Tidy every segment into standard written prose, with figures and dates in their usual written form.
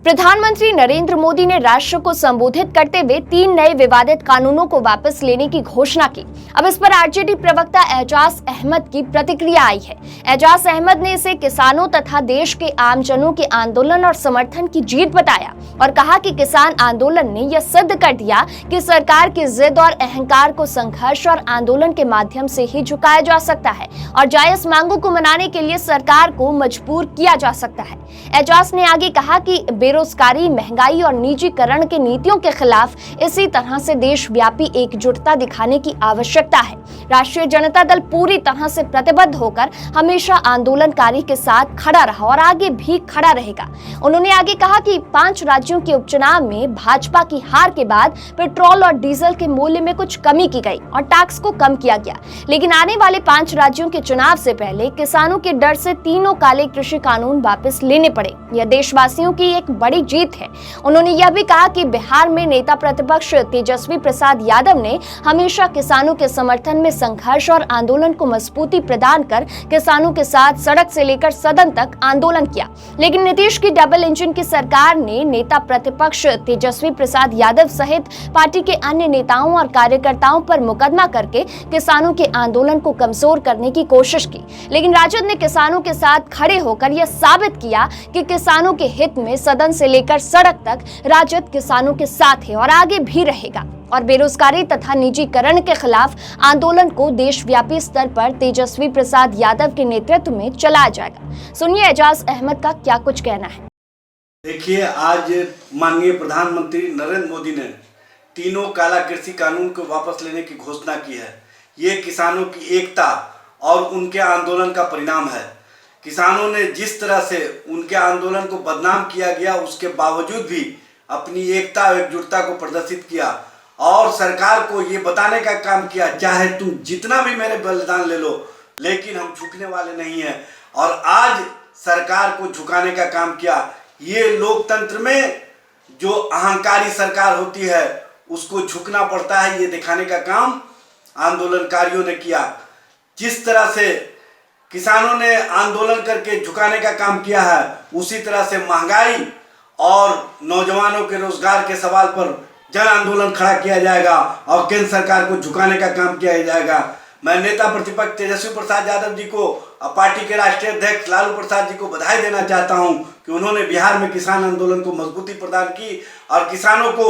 प्रधानमंत्री नरेंद्र मोदी ने राष्ट्र को संबोधित करते हुए 3 नए विवादित कानूनों को वापस लेने की घोषणा की। अब इस पर आरजेडी प्रवक्ता एजाज अहमद की प्रतिक्रिया आई है। एजाज अहमद ने इसे किसानों तथा देश के आमजनों के आंदोलन और समर्थन की जीत बताया और कहा कि किसान आंदोलन ने यह सिद्ध कर दिया कि सरकार की जिद और अहंकार को संघर्ष और आंदोलन के माध्यम से ही झुकाया जा सकता है और जायज मांगों को मनाने के लिए सरकार को मजबूर किया जा सकता है। एजाज ने आगे कहा कि बेरोजगारी, महंगाई और निजीकरण की नीतियों के खिलाफ इसी तरह से देशव्यापी एकजुटता दिखाने की आवश्यकता है। राष्ट्रीय जनता दल पूरी तरह से प्रतिबद्ध होकर हमेशा आंदोलनकारी के साथ खड़ा रहा और आगे भी खड़ा रहेगा। उन्होंने आगे कहा कि 5 राज्यों के उपचुनाव में भाजपा की हार के बाद पेट्रोल और डीजल के मूल्य में कुछ कमी की गई और टैक्स को कम किया गया, लेकिन आने वाले 5 राज्यों के चुनाव से पहले किसानों के डर से तीनों काले कृषि कानून वापस लेने पड़े। यह देशवासियों की एक बड़ी जीत है। उन्होंने यह भी कहा कि बिहार में नेता प्रतिपक्ष तेजस्वी प्रसाद यादव ने हमेशा किसानों के समर्थन में संघर्ष और आंदोलन को मजबूती प्रदान कर किसानों के साथ सड़क से लेकर सदन तक आंदोलन किया, लेकिन नीतीश की डबल इंजन की सरकार ने नेता प्रतिपक्ष तेजस्वी प्रसाद यादव सहित पार्टी के अन्य नेताओं और कार्यकर्ताओं पर मुकदमा करके किसानों के आंदोलन को कमजोर करने की कोशिश की। लेकिन राजद ने किसानों के साथ खड़े होकर यह साबित किया कि किसानों के हित में सदन से लेकर सड़क तक राजद किसानों के साथ है और आगे भी रहेगा और बेरोजगारी तथा निजीकरण के खिलाफ आंदोलन को देशव्यापी स्तर पर तेजस्वी प्रसाद यादव के नेतृत्व में चलाया जाएगा। सुनिए एजाज अहमद का क्या कुछ कहना है। देखिए, आज माननीय प्रधानमंत्री नरेंद्र मोदी ने तीनों काला कृषि कानून को वापस लेने की घोषणा की है। ये किसानों की एकता और उनके आंदोलन का परिणाम है। किसानों ने जिस तरह से उनके आंदोलन को बदनाम किया गया, उसके बावजूद भी अपनी एकता और एकजुटता को प्रदर्शित किया और सरकार को ये बताने का काम किया, चाहे तुम जितना भी मेरे बलिदान ले लो, लेकिन हम झुकने वाले नहीं हैं। और आज सरकार को झुकाने का काम किया। ये लोकतंत्र में जो अहंकारी सरकार होती है उसको झुकना पड़ता है, ये दिखाने का काम आंदोलनकारियों ने किया। जिस तरह से किसानों ने आंदोलन करके झुकाने का काम किया है, उसी तरह से महंगाई और नौजवानों के रोजगार के सवाल पर जन आंदोलन खड़ा किया जाएगा और केंद्र सरकार को झुकाने का काम किया जाएगा। मैं नेता प्रतिपक्ष तेजस्वी प्रसाद यादव जी को और पार्टी के राष्ट्रीय अध्यक्ष लालू प्रसाद जी को बधाई देना चाहता हूं कि उन्होंने बिहार में किसान आंदोलन को मजबूती प्रदान की और किसानों को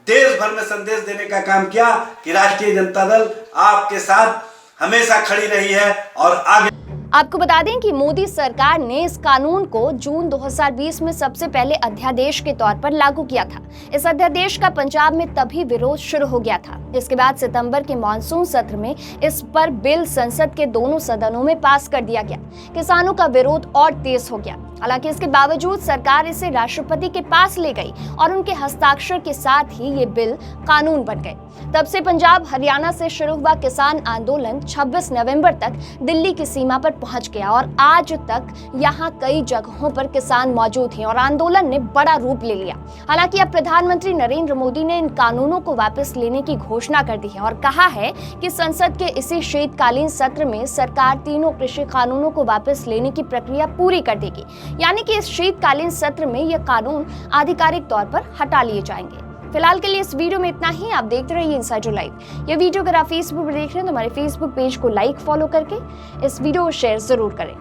देश भर में संदेश देने का काम किया कि राष्ट्रीय जनता दल आपके साथ हमेशा खड़ी रही है और आगे। आपको बता दें कि मोदी सरकार ने इस कानून को जून 2020 में सबसे पहले अध्यादेश के तौर पर लागू किया था। इस अध्यादेश का पंजाब में तभी विरोध शुरू हो गया था। इसके बाद सितंबर के मानसून सत्र में इस पर बिल संसद के दोनों सदनों में पास कर दिया गया। किसानों का विरोध और तेज हो गया। हालांकि इसके बावजूद सरकार इसे राष्ट्रपति के पास ले गई और उनके हस्ताक्षर के साथ ही ये बिल कानून बन गए। तब से पंजाब, हरियाणा से शुरू हुआ किसान आंदोलन 26 नवंबर तक दिल्ली की सीमा पर पहुंच गया और आज तक यहां कई जगहों पर किसान मौजूद हैं और आंदोलन ने बड़ा रूप ले लिया। हालांकि अब प्रधानमंत्री नरेंद्र मोदी ने इन कानूनों को वापस लेने की घोषणा कर दी है और कहा है कि संसद के इसी शीतकालीन सत्र में सरकार तीनों कृषि कानूनों को वापस लेने की प्रक्रिया पूरी कर देगी, यानी कि इस शीतकालीन सत्र में ये कानून आधिकारिक तौर पर हटा लिए जाएंगे। फिलहाल के लिए इस वीडियो में इतना ही। आप देखते रहिए इनसाइडर लाइव। ये वीडियो अगर आप फेसबुक पर देख रहे हैं तो हमारे फेसबुक पेज को लाइक, फॉलो करके इस वीडियो को शेयर जरूर करें।